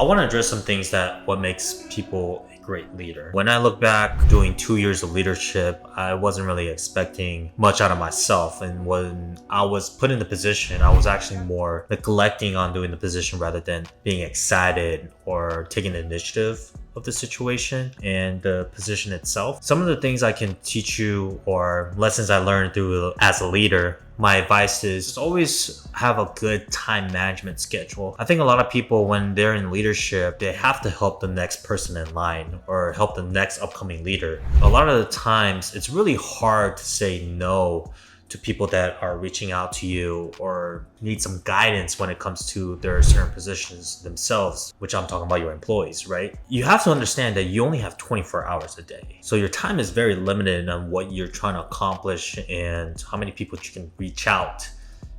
I want to address some things that what makes people a great leader. When I look back doing 2 years of leadership, I wasn't really expecting much out of myself. And when I was put in the position, I was actually more neglecting on doing the position rather than being excited or taking the initiative of the situation and the position itself. Some of the things I can teach you or lessons I learned through as a leader, my advice is always have a good time management schedule. I think a lot of people, when they're in leadership, they have to help the next person in line or help the next upcoming leader. A lot of the times, it's really hard to say no to people that are reaching out to you or need some guidance when it comes to their certain positions themselves, which I'm talking about your employees, right? You have to understand that you only have 24 hours a day. So your time is very limited on what you're trying to accomplish and how many people you can reach out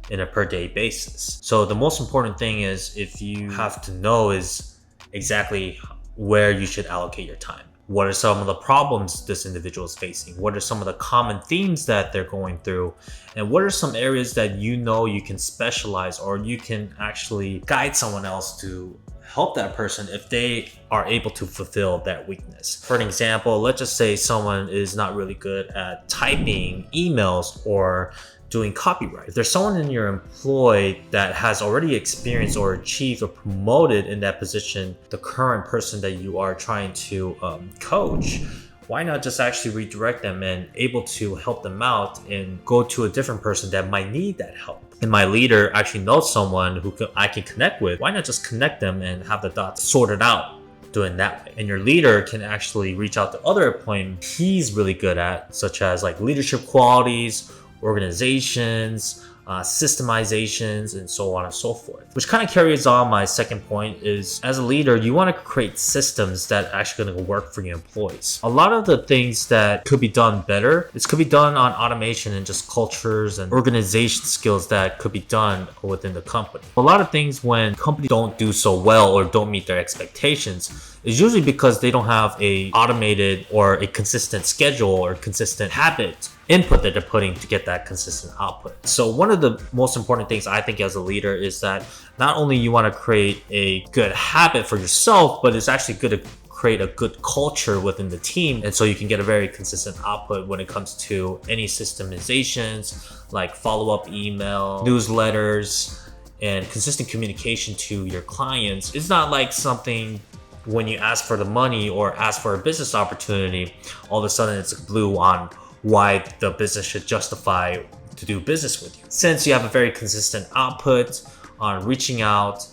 in a per day basis. So the most important thing is if you have to know is exactly where you should allocate your time. What are some of the problems this individual is facing? What are some of the common themes that they're going through? And what are some areas that you know you can specialize or you can actually guide someone else to help that person if they are able to fulfill that weakness? For an example, let's just say someone is not really good at typing emails or doing copyright. If there's someone in your employ that has already experienced or achieved or promoted in that position, the current person that you are trying to coach, why not just actually redirect them and able to help them out and go to a different person that might need that help? And my leader actually knows someone who I can connect with. Why not just connect them and have the dots sorted out? Doing that way. And your leader can actually reach out to other appointments he's really good at, such as like leadership qualities, organizations, systemizations, and so on and so forth. Which kind of carries on my second point is, as a leader, you want to create systems that are actually going to work for your employees. A lot of the things that could be done better, it could be done on automation and just cultures and organization skills that could be done within the company. A lot of things when companies don't do so well or don't meet their expectations is usually because they don't have a automated or a consistent schedule or consistent habit input that they're putting to get that consistent output. So one of the most important things I think as a leader is that not only you want to create a good habit for yourself, but it's actually good to create a good culture within the team. And so you can get a very consistent output when it comes to any systemizations like follow-up email, newsletters, and consistent communication to your clients. It's not like something when you ask for the money or ask for a business opportunity, all of a sudden it's blue on why the business should justify to do business with you. Since you have a very consistent output on reaching out,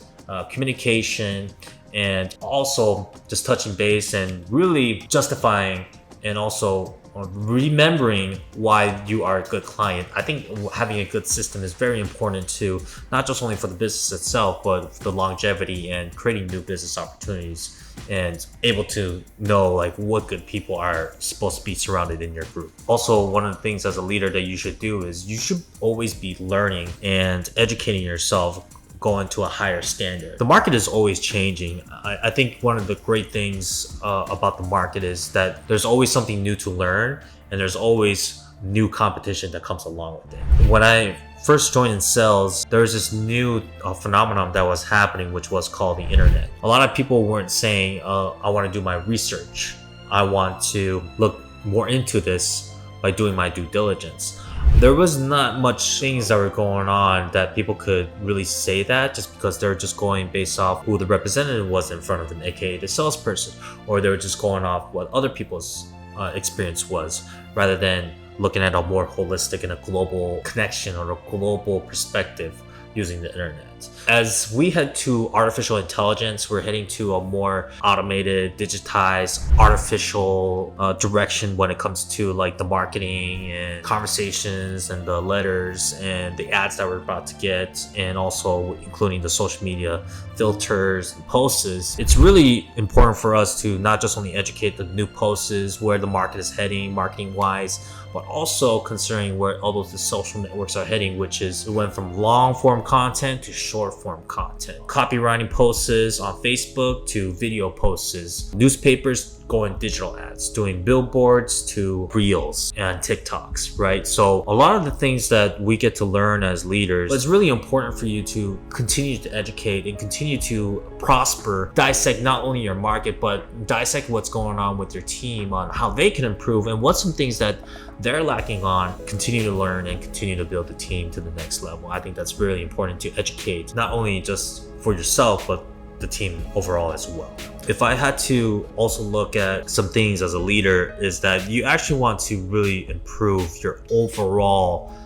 communication, and also just touching base and really justifying and also remembering why you are a good client. I think having a good system is very important to not just only for the business itself, but for the longevity and creating new business opportunities and able to know like what good people are supposed to be surrounded in your group. Also, one of the things as a leader that you should do is you should always be learning and educating yourself, going to a higher standard. The market is always changing. I think one of the great things about the market is that there's always something new to learn and there's always new competition that comes along with it. When I first joined in sales, there was this new phenomenon that was happening, which was called the internet. A lot of people weren't saying, I want to do my research. I want to look more into this by doing my due diligence. There was not much things that were going on that people could really say that just because they're just going based off who the representative was in front of them, aka the salesperson, or they were just going off what other people's experience was rather than looking at a more holistic and a global connection or a global perspective using the internet. As we head to artificial intelligence, we're heading to a more automated, digitized, artificial direction when it comes to like the marketing and conversations and the letters and the ads that we're about to get, and also including the social media filters and posts. It's really important for us to not just only educate the new posts, where the market is heading marketing wise, but also considering where all those social networks are heading, which is it went from long form content to short form content. Copywriting posts on Facebook to video posts. Newspapers going digital ads, doing billboards to reels and TikToks, right? So a lot of the things that we get to learn as leaders, it's really important for you to continue to educate and continue to prosper, dissect not only your market, but dissect what's going on with your team on how they can improve and what's some things that they're lacking on. Continue to learn and continue to build the team to the next level. I think that's really important to educate, not only just for yourself, but the team overall as well. If I had to also look at some things as a leader, is that you actually want to really improve your overall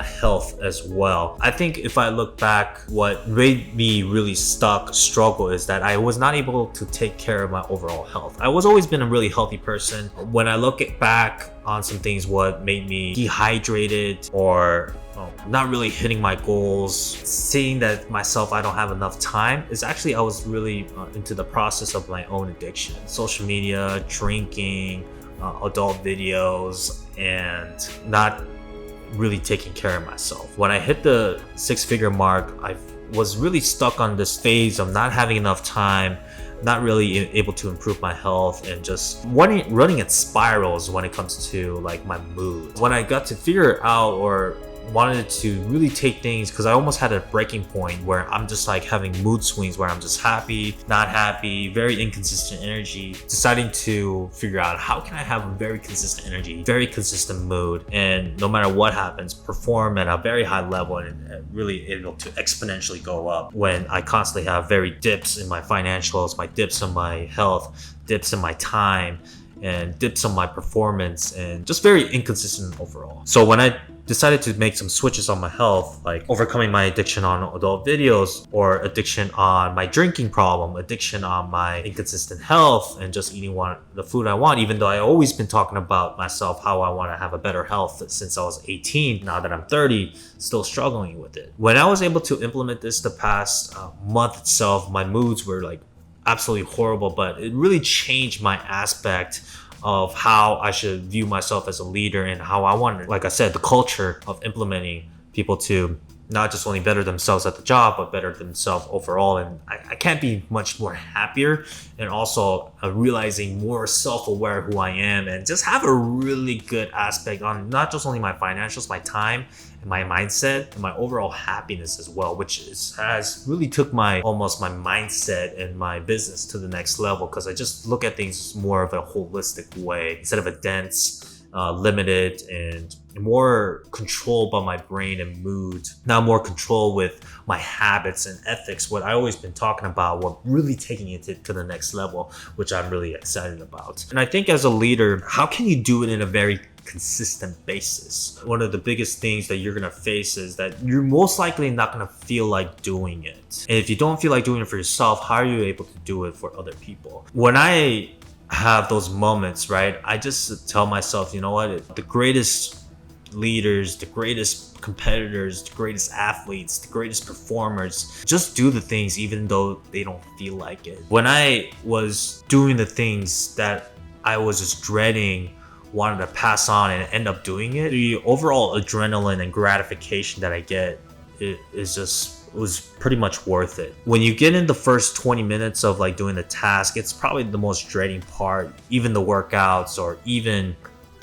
health as well. I think if I look back, what made me really struggle is that I was not able to take care of my overall health. I was always been a really healthy person. When I look back on some things, what made me dehydrated or not really hitting my goals, seeing that myself I don't have enough time, is actually I was really into the process of my own addiction. Social media, drinking, adult videos, and not really taking care of myself. When I hit the 6-figure mark, I was really stuck on this phase of not having enough time, not really able to improve my health, and just running in spirals when it comes to like my mood. When I got to figure out or wanted to really take things, because I almost had a breaking point where I'm just like having mood swings where I'm just happy, not happy, very inconsistent energy, deciding to figure out how can I have a very consistent energy, very consistent mood, and no matter what happens, perform at a very high level and really able to exponentially go up when I constantly have very dips in my financials, my dips in my health, dips in my time, and dips on my performance, and just very inconsistent overall. So when I decided to make some switches on my health, like overcoming my addiction on adult videos, or addiction on my drinking problem, addiction on my inconsistent health, and just eating the food I want, even though I always been talking about myself how I want to have a better health since I was 18. Now that I'm 30, still struggling with it. When I was able to implement this the past month itself, my moods were like absolutely horrible, but it really changed my aspect of how I should view myself as a leader, and how I wanted, like I said, the culture of implementing people to not just only better themselves at the job, but better themselves overall. And I can't be much more happier, and also realizing more self-aware who I am, and just have a really good aspect on not just only my financials, my time, and my mindset, and my overall happiness as well, which has really took my mindset and my business to the next level, because I just look at things more of a holistic way instead of a dense, limited, and more controlled by my brain and mood, now more control with my habits and ethics, what I always been talking about, what really taking it to the next level, which I'm really excited about. And I think as a leader, how can you do it in a very consistent basis? One of the biggest things that you're gonna face is that you're most likely not gonna feel like doing it. And if you don't feel like doing it for yourself, how are you able to do it for other people? When I have those moments, right, I just tell myself, you know what, the greatest leaders, the greatest competitors, the greatest athletes, the greatest performers just do the things even though they don't feel like it. When I was doing the things that I was just dreading, wanted to pass on, and end up doing it, the overall adrenaline and gratification that I get was pretty much worth it. When you get in the first 20 minutes of like doing the task, it's probably the most dreading part, even the workouts or even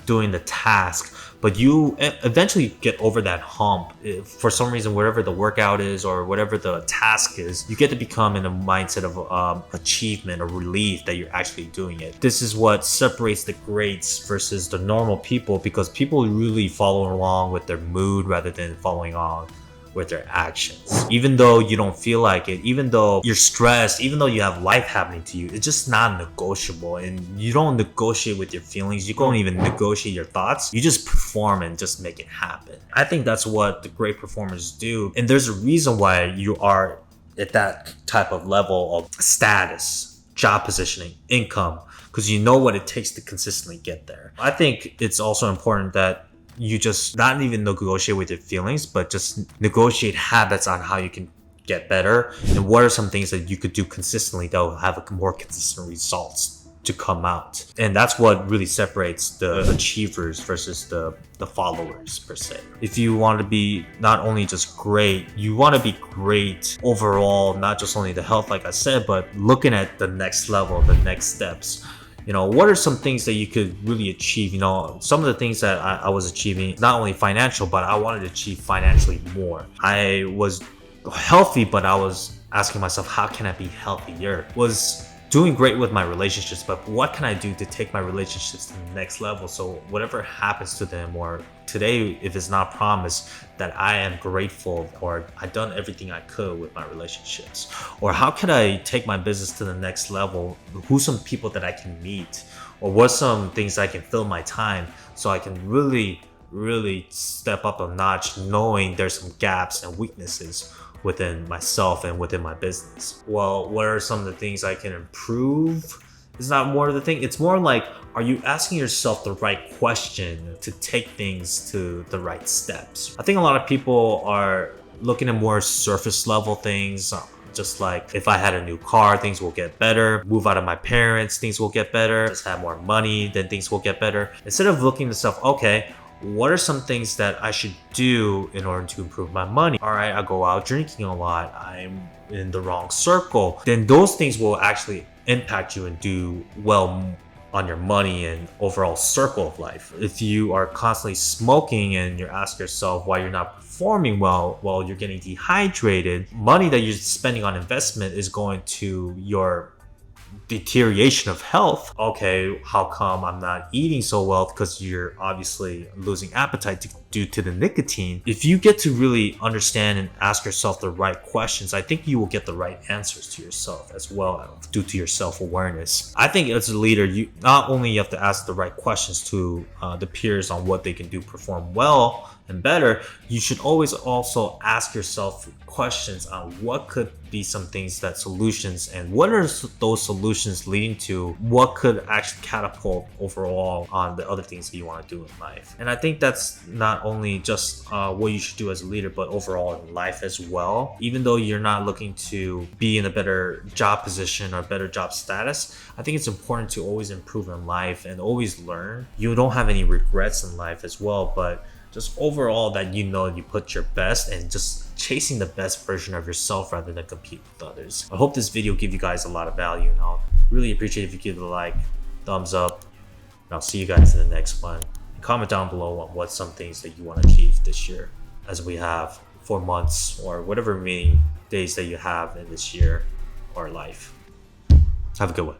doing the task, but you eventually get over that hump. If for some reason, whatever the workout is or whatever the task is, you get to become in a mindset of achievement or relief that you're actually doing it. This is what separates the greats versus the normal people, because people really follow along with their mood rather than following on with their actions. Even though you don't feel like it, even though you're stressed, even though you have life happening to you, it's just not negotiable. And you don't negotiate with your feelings. You don't even negotiate your thoughts. You just perform and just make it happen. I think that's what the great performers do. And there's a reason why you are at that type of level of status, job positioning, income, because you know what it takes to consistently get there. I think it's also important that you just not even negotiate with your feelings, but just negotiate habits on how you can get better, and what are some things that you could do consistently that will have a more consistent results to come out. And that's what really separates the achievers versus the followers per se. If you want to be not only just great, you want to be great overall, not just only the health like I said, but looking at the next level, the next steps. what are some things that you could really achieve? Some of the things that I was achieving, not only financial, but I wanted to achieve financially more. I was healthy, but I was asking myself, how can I be healthier? Was doing great with my relationships, but what can I do to take my relationships to the next level? So whatever happens to them, or today, if it's not promised, that I am grateful, or I've done everything I could with my relationships. Or how can I take my business to the next level? Who's some people that I can meet? Or what's some things I can fill my time so I can really step up a notch, knowing there's some gaps and weaknesses within myself and within my business. Well, what are some of the things I can improve? It's not more of the thing. It's more like, are you asking yourself the right question to take things to the right steps? I think a lot of people are looking at more surface level things. Just like, if I had a new car, things will get better. Move out of my parents, things will get better. Just have more money, then things will get better. Instead of looking at stuff, okay, what are some things that I should do in order to improve my money? All right, I go out drinking a lot. I'm in the wrong circle. Then those things will actually impact you and do well on your money and overall circle of life. If you are constantly smoking and you ask yourself why you're not performing well, you're getting dehydrated, money that you're spending on investment is going to your deterioration of health. Okay, how come I'm not eating so well? Because you're obviously losing appetite due to the nicotine. If you get to really understand and ask yourself the right questions, I think you will get the right answers to yourself as well, due to your self-awareness. I think as a leader, you not only have to ask the right questions to the peers on what they can do perform well and better, you should always also ask yourself questions on what could be some things, that solutions, and what are those solutions leading to what could actually catapult overall on the other things that you want to do in life. And I think that's not only just what you should do as a leader, but overall in life as well. Even though you're not looking to be in a better job position or better job status, I think it's important to always improve in life and always learn. You don't have any regrets in life as well, but just overall that you put your best and just chasing the best version of yourself rather than compete with others. I hope this video gave you guys a lot of value, and I'll really appreciate if you give it a like, thumbs up, and I'll see you guys in the next one. And comment down below on what some things that you want to achieve this year, as we have 4 months or whatever remaining days that you have in this year or life. Have a good one.